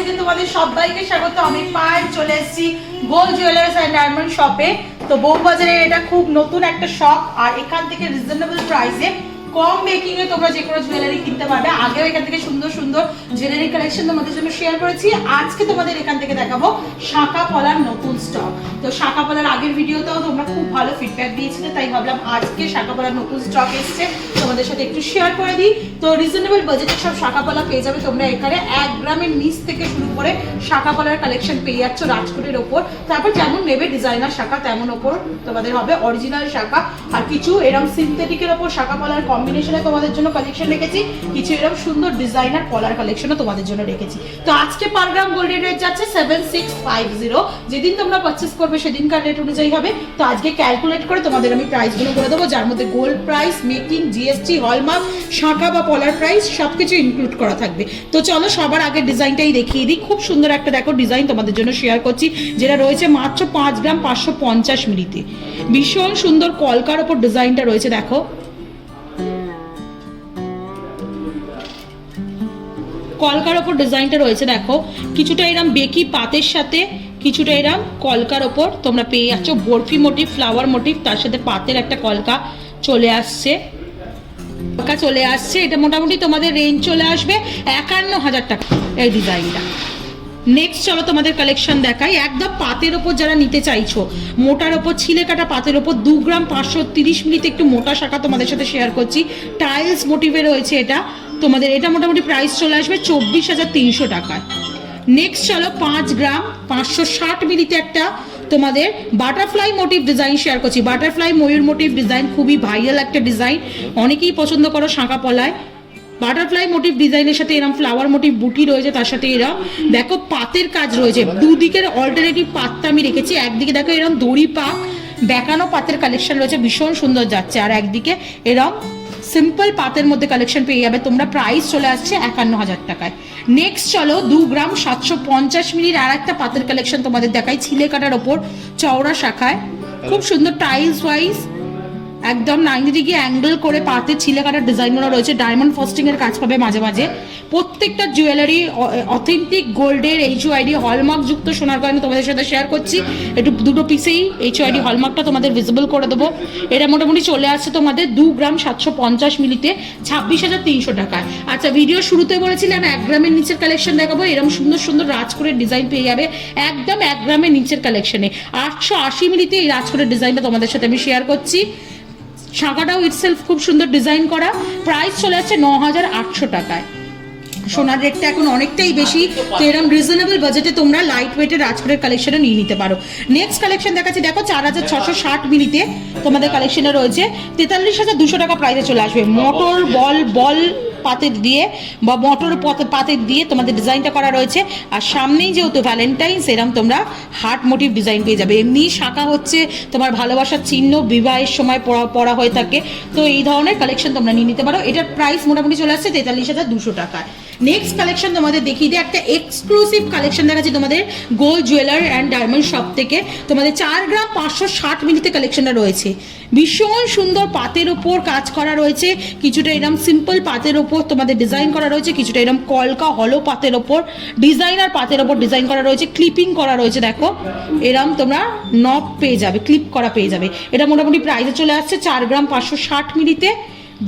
থেকে তোমাদের সবাইকে স্বাগত। আমি পায়েল চলে এসেছি গোল্ড জুয়েলার্স অ্যান্ড ডায়মন্ড শপে। তো বউবাজারে এটা খুব নতুন একটা শপ, আর এখান থেকে রিজনেবল প্রাইসে কম মেকিং এ তোমরা যে কোনো জুয়েলারি কিনতে পারবে। আগেও এখান থেকে সুন্দর সুন্দর জুয়েলারি কালেকশন তোমাদের জন্য শেয়ার করেছি। আজকে তোমাদের এখান থেকে দেখাবো শাঁখা পলার নতুন স্টক। তো শাঁখা পলার আগের ভিডিওতেও তোমরা খুব ভালো ফিডব্যাক দিয়েছিলে, তাই ভাবলাম আজকে শাঁখা পলার নতুন স্টক এসছে তোমাদের সাথে একটু শেয়ার করে দিই। তো রিজনেবল বাজেটে সব শাঁখা পলা পেয়ে যাবে তোমরা এখানে। 1 গ্রামের নিচ থেকে শুরু করে শাঁখা পলার কালেকশন পেয়ে যাচ্ছ রাজকোটের ওপর। তারপর যেমন নেবে ডিজাইনার শাঁখা তেমন ওপর তোমাদের হবে অরিজিনাল শাঁখা, আর কিছু এরকম সিনথেটিকের ওপর শাঁখা পলার কম্বিনেশনে তোমাদের জন্য কালেকশন রেখেছি, কিছু এরকম সুন্দর ডিজাইনার পলার কালেকশনও তোমাদের জন্য রেখেছি। তো আজকে পার গ্রাম গোল্ডের রেট যাচ্ছে 7650। যেদিন তোমরা পারচেস করবে সেদিনকার রেট অনুযায়ী হবে। তো আজকে ক্যালকুলেট করে তোমাদের আমি প্রাইসগুলো বলে দেবো, যার মধ্যে gold price, making, GST, hallmark, শাঁখা বা পলার প্রাইস সবকিছু ইনক্লুড করা থাকবে। তো চলো সবার আগে ডিজাইনটাই দেখিয়ে দিই। খুব সুন্দর একটা দেখো ডিজাইন তোমাদের জন্য শেয়ার করছি, যেটা রয়েছে মাত্র 5 গ্রাম 550 মিলিতে। ভীষণ সুন্দর কলকার ওপর ডিজাইনটা রয়েছে দেখো। কলকার ওপর ডিজাইনটা রয়েছে দেখো, কিছুটা এরম বেকি পাতের সাথে কিছুটা এরম কলকার ওপর তোমরা পেয়ে যাচ্ছ বরফি মোটিভ, ফ্লাওয়ার মোটিভ, তার সাথে পাতের একটা কলকা চলে আসছে। এটা মোটামুটি তোমাদের রেঞ্জ চলে আসবে 51,000 টাকা এই ডিজাইনটা। নেক্সট চলো তোমাদের কালেকশন দেখাই। একদম পাতের ওপর যারা নিতে চাইছো, মোটার ওপর ছিলে কাটা পাতের ওপর 2 গ্রাম 530 মিলিতে একটু মোটা শাঁখা তোমাদের সাথে শেয়ার করছি। টাইলস মোটিভে রয়েছে এটা তোমাদের। এটা মোটামুটি প্রাইস চলে আসবে 24,300 টাকায়। নেক্সট চলো 5 গ্রাম 560 মিলিতে একটা তোমাদের বাটারফ্লাই মোটিভ ডিজাইন শেয়ার করছি। বাটারফ্লাই ময়ূর মোটিভ ডিজাইন খুবই ভাইরাল একটা ডিজাইন, অনেকেই পছন্দ করো শাঁখা পলায়। বাটারফ্লাই মোটিভ ডিজাইনের সাথে এরকম ফ্লাওয়ার মোটিভ বুটি রয়েছে, তার সাথে এরকম দেখো পাতের কাজ রয়েছে। দুদিকের অল্টারনেটিভ পাতটা আমি রেখেছি। একদিকে দেখো এরকম দড়ি পাক বেঁকানো পাতের কালেকশন রয়েছে, ভীষণ সুন্দর যাচ্ছে। আর একদিকে এরকম সিম্পল পাতের মধ্যে কালেকশন পেয়ে যাবে তোমরা। প্রাইস চলে আসছে 51,000 টাকায়। নেক্সট চলো 2 গ্রাম 750 মিলির আর একটা পাতের কালেকশন তোমাদের দেখাই, ছিলে কাটার ওপর চওড়া শাখায় খুব সুন্দর টাইলস ওয়াইজ একদম 90 ডিগ্রি অ্যাঙ্গেল করে পাতে ছিলে কাটার ডিজাইনগুলো রয়েছে। ডায়মন্ড ফস্টিং এর কাজ পাবে মাঝে মাঝে। প্রত্যেকটা জুয়েলারি অথেন্টিক গোল্ডের HUID হলমার্ক যুক্ত সোনার গয়না তোমাদের সাথে শেয়ার করছি। একটু দুটো পিসেই HUID হলমার্কটা তোমাদের ভিজিবল করে দেবো। এটা মোটামুটি চলে আসছে তোমাদের 2 গ্রাম 750 মিলিতে 26,300 টাকায়। আচ্ছা, ভিডিও শুরুতে বলেছিলাম 1 গ্রামের নিচের কালেকশন দেখাবো। এরকম সুন্দর সুন্দর রাজকোটের ডিজাইন পেয়ে যাবে একদম 1 গ্রামের নিচের কালেকশনে। 880 মিলিতে এই রাজকোটের ডিজাইনটা তোমাদের সাথে আমি শেয়ার করছি। শাঁখাটাও ইটসেলফ খুব সুন্দর ডিজাইন করা। প্রাইস চলে যাচ্ছে 9,800 টাকায়। সোনার রেটটা এখন অনেকটাই বেশি, তো এরকম রিজনেবল বাজেটে তোমরা লাইট ওয়েটের রাজকোটের কালেকশনও নিয়ে নিতে পারো। নেক্সট কালেকশন দেখাচ্ছি দেখো 4,660 মিলিতে তোমাদের কালেকশনে রয়েছে 43,200 টাকা প্রাইসে চলে আসবে। মোটর বল পাতের দিয়ে বা মোটর পাতের দিয়ে তোমাদের ডিজাইনটা করা রয়েছে। আর সামনেই যেহেতু ভ্যালেন্টাইন্স, এরকম তোমরা হার্ট মোটিভ ডিজাইন পেয়ে যাবে। এমনি শাঁখা হচ্ছে তোমার ভালোবাসার চিহ্ন, বিবাহের সময় পরা হয়ে থাকে, তো এই ধরনের কালেকশন তোমরা নিয়ে নিতে পারো। এটার প্রাইস মোটামুটি চলে আসছে 43,200 টাকায়। নেক্সট কালেকশন তোমাদের দেখিয়ে দিই, একটা এক্সক্লুসিভ কালেকশন দেখাচ্ছি তোমাদের gold jeweller and diamond shop থেকে। তোমাদের 4 গ্রাম 560 মিলিতে কালেকশনটা রয়েছে। ভীষণ সুন্দর পাতের ওপর কাজ করা রয়েছে, কিছুটা এরকম সিম্পল পাতের ওপর তোমাদের ডিজাইন করা রয়েছে, কিছুটা এরকম কলকা হলো পাতের ওপর ডিজাইনার পাতের ওপর ডিজাইন করা রয়েছে, ক্লিপিং করা রয়েছে দেখো। এরম তোমরা নব পেয়ে যাবে, ক্লিপ করা পেয়ে যাবে। এটা মোটামুটি প্রাইসে চলে আসছে 4 গ্রাম 560 মিলিতে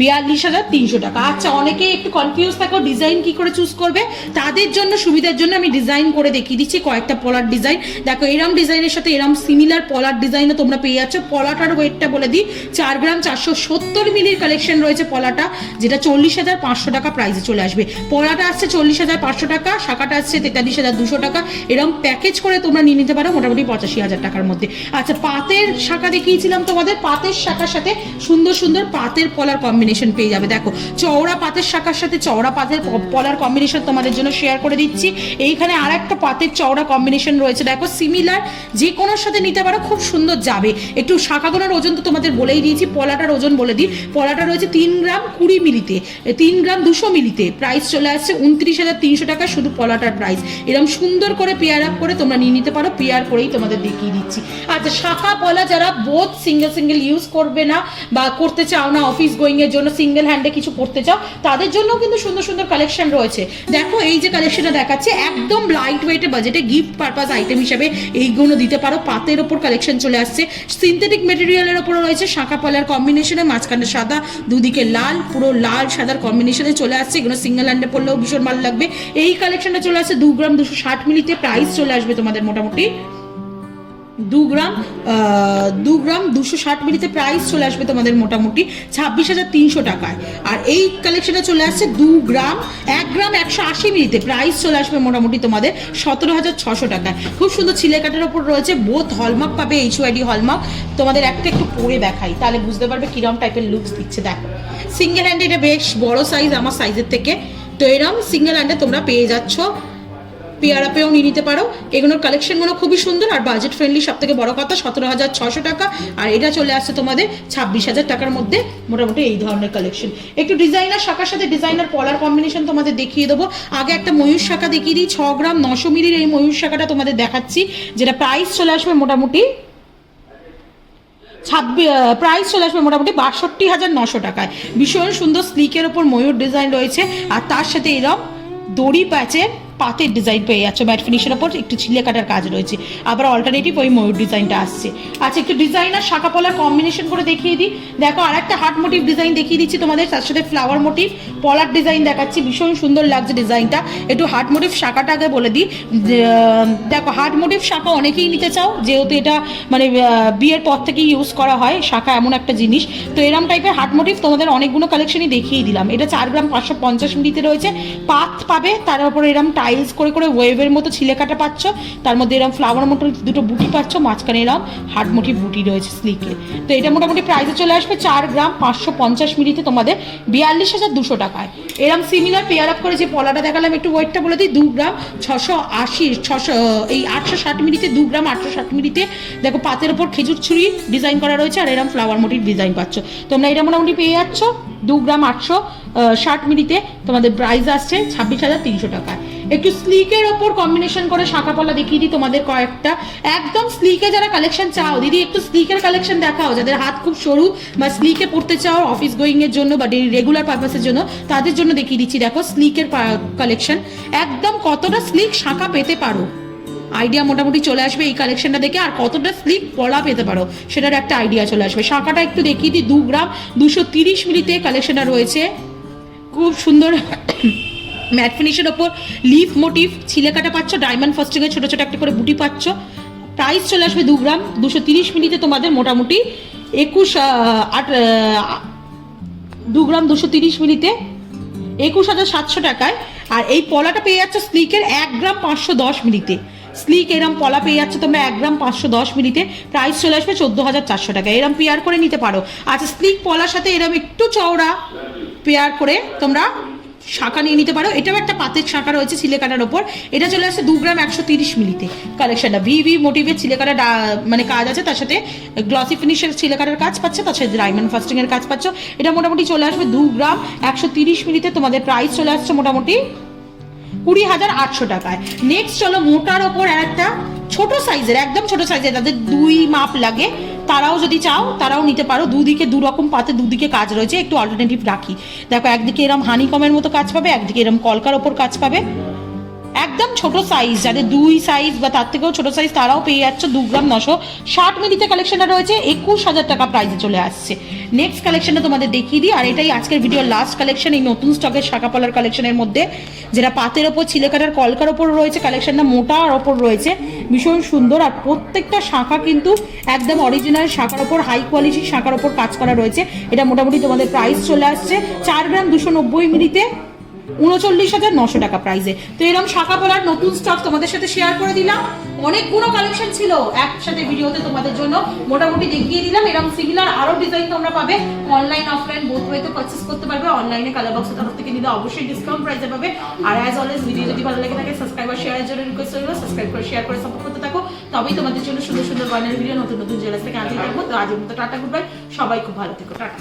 42,300 টাকা। আচ্ছা, অনেকেই একটু কনফিউজ থাকো ডিজাইন কি করে চুজ করবে, তাদের জন্য সুবিধার জন্য আমি ডিজাইন করে দেখিয়ে দিচ্ছি কয়েকটা পলার ডিজাইন। দেখো এরম ডিজাইনের সাথে এরম সিমিলার পলার ডিজাইনও তোমরা পেয়ে যাচ্ছ। পলাটার ওয়েটটা বলে দিই, 4 গ্রাম 470 মিলির কালেকশন রয়েছে পলাটা, যেটা 40,500 টাকা প্রাইসে চলে আসবে। পলাটা আসছে 40,500 টাকা, শাখাটা আসছে 43,200 টাকা। এরম প্যাকেজ করে তোমরা নিয়ে নিতে পারো মোটামুটি 85,000 টাকার মধ্যে। আচ্ছা, পাতের শাখা দেখিয়েছিলাম তোমাদের, পাতের শাখার সাথে সুন্দর সুন্দর পাতের পলার কম্বিনেশন পেয়ে যাবে। দেখো চওড়া পাতের শাখার সাথে চওড়া পাতের পলার কম্বিনেশন তোমাদের জন্য শেয়ার করে দিচ্ছি। এইখানে আর একটা পাতের চওড়া কম্বিনেশন রয়েছে দেখো, সিমিলার, যে কোনোর সাথে নিতে পারো, খুব সুন্দর যাবে। একটু শাখাগুলোর ওজন তো তোমাদের বলেই দিয়েছি, পলাটার ওজন বলে দিই। পলাটা রয়েছে 3 গ্রাম 20 মিলিতে, 3 গ্রাম 200 মিলিতে। প্রাইস চলে আসছে 29,300 টাকা শুধু পলাটার প্রাইস। এরকম সুন্দর করে পেয়ার আপ করে তোমরা নিয়ে নিতে পারো, পেয়ার করেই তোমাদের দেখিয়ে দিচ্ছি। আচ্ছা, শাখা পলা যারা বোথ সিঙ্গেল ইউজ করবে না বা করতে চাও না, অফিস গোয়িং এর জন্য সিঙ্গেল হ্যান্ডে কিছু পড়তে চাও তাদের জন্য কিন্তু সুন্দর সুন্দর কালেকশন রয়েছে। দেখো এই যে কালেকশনটা দেখাচ্ছে একদম লাইট ওয়েটে বাজেটে গিফট পারপাস আইটেম হিসেবে এইগুলো দিতে পারো। পাতের ওপর কালেকশন চলে আসছে, সিনথেটিক মেটেরিয়ালের ওপরও রয়েছে, শাঁখা পলার কম্বিনেশনে, মাঝখানে সাদা, দুদিকে লাল, পুরো লাল সাদার কম্বিনেশনে চলে আসছে। এগুলো সিঙ্গেল হ্যান্ডে পড়লেও ভীষণ ভালো লাগবে। এই কালেকশনটা চলে আসছে 2 গ্রাম 260 মিলিতে, প্রাইস চলে আসবে তোমাদের মোটামুটি 2 গ্রাম 260 মিলিতে প্রাইস চলে আসবে তোমাদের মোটামুটি 26,300 টাকায়। আর এই কালেকশনটা চলে আসছে 2 গ্রাম 1 গ্রাম 180 মিলিতে, প্রাইস চলে আসবে মোটামুটি তোমাদের 17,600 টাকায়। খুব সুন্দর ছিলে কাটার ওপর রয়েছে, বোথ হলমার্ক পাবে, HYD হলমার্ক। তোমাদের একটা একটু পরে দেখাই তাহলে বুঝতে পারবে কিরম টাইপের লুকস দিচ্ছে। দেখো সিঙ্গেল হ্যান্ডে এটা বেশ বড় সাইজ আমার সাইজের থেকে, তো এরকম সিঙ্গেল হ্যান্ডে তোমরা পেয়ে যাচ্ছ, পেয়ার আপেও নিয়ে নিতে পারো। এগুলোর কালেকশনগুলো খুবই সুন্দর আর বাজেট ফ্রেন্ডলি, সব থেকে বড় কথা 17,600 টাকা। আর এটা চলে আসছে তোমাদের 26,000 টাকার মধ্যে মোটামুটি এই ধরনের কালেকশন। একটু ডিজাইনার শাখার সাথে ডিজাইনার পলার কম্বিনেশন তোমাদের দেখিয়ে দেবো। আগে একটা ময়ূর শাখা দেখিয়ে দিই, 6 গ্রাম 900 মিলির এই ময়ূর শাখাটা তোমাদের দেখাচ্ছি, যেটা প্রাইস চলে আসবে মোটামুটি প্রাইস চলে আসবে মোটামুটি 62,900 টাকায়। ভীষণ সুন্দর স্লিকের ওপর ময়ূর ডিজাইন রয়েছে আর তার সাথে এরকম দড়ি প্যাচের পাতের ডিজাইন পেয়ে যাচ্ছ, ম্যাট ফিনিশের ওপর একটু ছিলে কাটার কাজ রয়েছে, আবার অল্টারনেটিভ ওই ময়ূর ডিজাইনটা আসছে। আচ্ছা একটু ডিজাইনার শাখা পলার কম্বিনেশন করে দেখিয়ে দিই। দেখো আর একটা হার্ট মোটিভ ডিজাইন দেখিয়ে দিচ্ছি তোমাদের, তার সাথে ফ্লাওয়ার মোটিভ পলার ডিজাইন দেখাচ্ছি, ভীষণ সুন্দর লাগছে ডিজাইনটা। একটু হার্ট মোটিভ শাখাটা আগে বলে দিই। দেখো হার্ট মোটিভ শাখা অনেকেই নিতে চাও, যেহেতু এটা মানে বিয়ের পর থেকেই ইউজ করা হয়, শাখা এমন একটা জিনিস। তো এরম টাইপের হার্ট মোটিভ তোমাদের অনেকগুলো কালেকশনই দেখিয়ে দিলাম। এটা 4 গ্রাম 550 মিলিতে রয়েছে, পাত পাবে, তার উপর এরম টাইলস করে করে ওয়েভের মতো ছিলে কাটা পাচ্ছ, তার মধ্যে এরকম ফ্লাওয়ার মতো দুটো বুটি পাচ্ছ, মাঝখানে এরকম হার্ট মোটিভ বুটি রয়েছে স্লিকে। তো এটা মোটামুটি প্রাইসে চলে আসবে 4 গ্রাম 550 মিলিতে তোমাদের 42,200 টাকায়। এরকম সিমিলার পেয়ার আপ করে যে পলাটা দেখালাম, একটু ওয়েটটা বলে দিই, 2 গ্রাম 860 মিলিতে, 2 গ্রাম 860 মিলিতে। দেখো পাতের ওপর খেজুর ছুরি ডিজাইন করা রয়েছে আর এরকম ফ্লাওয়ার মোটিভ ডিজাইন পাচ্ছ তোমরা। এটা মোটামুটি পেয়ে যাচ্ছ 2 গ্রাম 860 মিলিতে, তোমাদের প্রাইস আসছে 26,300 টাকায়। একটু স্লিকের ওপর কম্বিনেশন করে শাখা পলা দেখিয়ে দিই তোমাদের কয়েকটা। একদম স্লিকে যারা কালেকশন চাও, দিদি একটু স্লিকের কালেকশন দেখাও, যাদের হাত খুব সরু বা স্লিকে পড়তে চাও অফিস গোয়িং এর জন্য বা রেগুলার পারপাসের জন্য, তাদের জন্য দেখিয়ে দিচ্ছি। দেখো স্লিকের কালেকশন, একদম কতটা স্লিক শাখা পেতে পারো আইডিয়া মোটামুটি চলে আসবে এই কালেকশনটা দেখে, আর কতটা স্লিক পলা পেতে পারো সেটার একটা আইডিয়া চলে আসবে। শাখাটা একটু দেখিয়ে দিই, 2 গ্রাম 230 মিলিতে কালেকশনটা রয়েছে, খুব সুন্দর ম্যাট ফিনিশের ওপর লিফ মোটিভ ছিলে কাটা পাচ্ছ, ডায়মন্ড ফাস্টিংয়ে ছোটো ছোটো একটা করে বুটি পাচ্ছ। প্রাইস চলে আসবে 2 গ্রাম 230 মিলিতে তোমাদের মোটামুটি 2 গ্রাম 230 মিলিতে 21,700 টাকায়। আর এই পলাটা পেয়ে যাচ্ছ স্লিকের 1 গ্রাম 510 মিলিতে, স্লিক এরম পলা পেয়ে যাচ্ছে তোমরা 1 গ্রাম 510 মিলিতে, প্রাইস চলে আসবে 14,400 টাকা। এরম পেয়ার করে নিতে পারো। আচ্ছা স্লিক পলার সাথে এরম একটু চওড়া পেয়ার করে তোমরা শাখা নিয়ে নিতে পারো। এটাও একটা পাতের শাখা রয়েছে ছিলে কাটার ওপর, এটা চলে আসছে 2 গ্রাম 130 মিলিতে। কালেকশনটা ভি মোটিভের ছিলে কাটা মানে কাজ আছে, তার সাথে গ্লসি ফিনিশের ছিলে কাটার কাজ পাচ্ছে, তার সাথে ডায়মন্ড ফাস্টিং এর কাজ পাচ্ছ। এটা মোটামুটি চলে আসবে 2 গ্রাম 130 মিলিতে, তোমাদের প্রাইস চলে আসছে মোটামুটি 20,800 টাকায়। নেক্সট চলো মোটার ওপর একটা ছোট সাইজের, একদম ছোট সাইজের, তাদের 2 মাপ লাগে, তারাও যদি চাও তারাও নিতে পারো। দুদিকে 2 রকম পাতে দুদিকে কাজ রয়েছে, একটু অল্টারনেটিভ রাখি। দেখো একদিকে এরম হানিকমের মতো কাজ পাবে, একদিকে এরম কলকার ওপর কাজ পাবে। একদম ছোট সাইজ, যাদের 2 সাইজ বা তার থেকেও ছোট সাইজ তারাও পেয়ে যাচ্ছ 2 গ্রাম 960 মিলিতে কালেকশনটা রয়েছে, 21,000 টাকা প্রাইসে চলে আসছে। নেক্সট কালেকশনটা তোমাদের দেখিয়ে দিই, আর এটাই আজকের ভিডিওর লাস্ট কালেকশন এই নতুন স্টকের শাখা পলার কালেকশনের মধ্যে, যেটা পাতের ওপর ছিলে কাটার কলকার ওপর রয়েছে, কালেকশনটা মোটার ওপর রয়েছে, ভীষণ সুন্দর। আর প্রত্যেকটা শাখা কিন্তু একদম অরিজিনাল শাখার ওপর, হাই কোয়ালিটির শাখার ওপর কাজ করা রয়েছে। এটা মোটামুটি তোমাদের প্রাইস চলে আসছে 4 গ্রাম 290 মিলিতে 39,900 টাকা প্রাইসে। তো এরকম শাখা পলার নতুন স্টক তোমাদের সাথে শেয়ার করে দিলাম। অনেকগুলো কালেকশন ছিল একসাথে ভিডিওতে তোমাদের জন্য মোটামুটি দেখিয়ে দিলাম। এরকম সিমিলার আরো ডিজাইন তোমরা পাবে, অনলাইন অফলাইন বোথ ওয়েতে পারচেজ করতে পারবে। অনলাইনে কালার বক্সের তরফ থেকে নিলে অবশ্যই ডিসকাউন্ট প্রাইসে পাবে। আর অ্যাজ অলওয়েজ ভিডিও যদি ভালো লেগে থাকে সাবস্ক্রাইব আর শেয়ারের জন্য রিকোয়েস্ট রইল, সাবস্ক্রাইব করে শেয়ার করে সাপোর্ট করতে থাকো, তবেই তোমাদের জন্য সুন্দর সুন্দর বানার ভিডিও নতুন নতুন জেলাস থেকে আনতে থাকবো। তো আজকের মতো টাটা, গুড বাই, সবাই খুব ভালো থেকো, টাটা।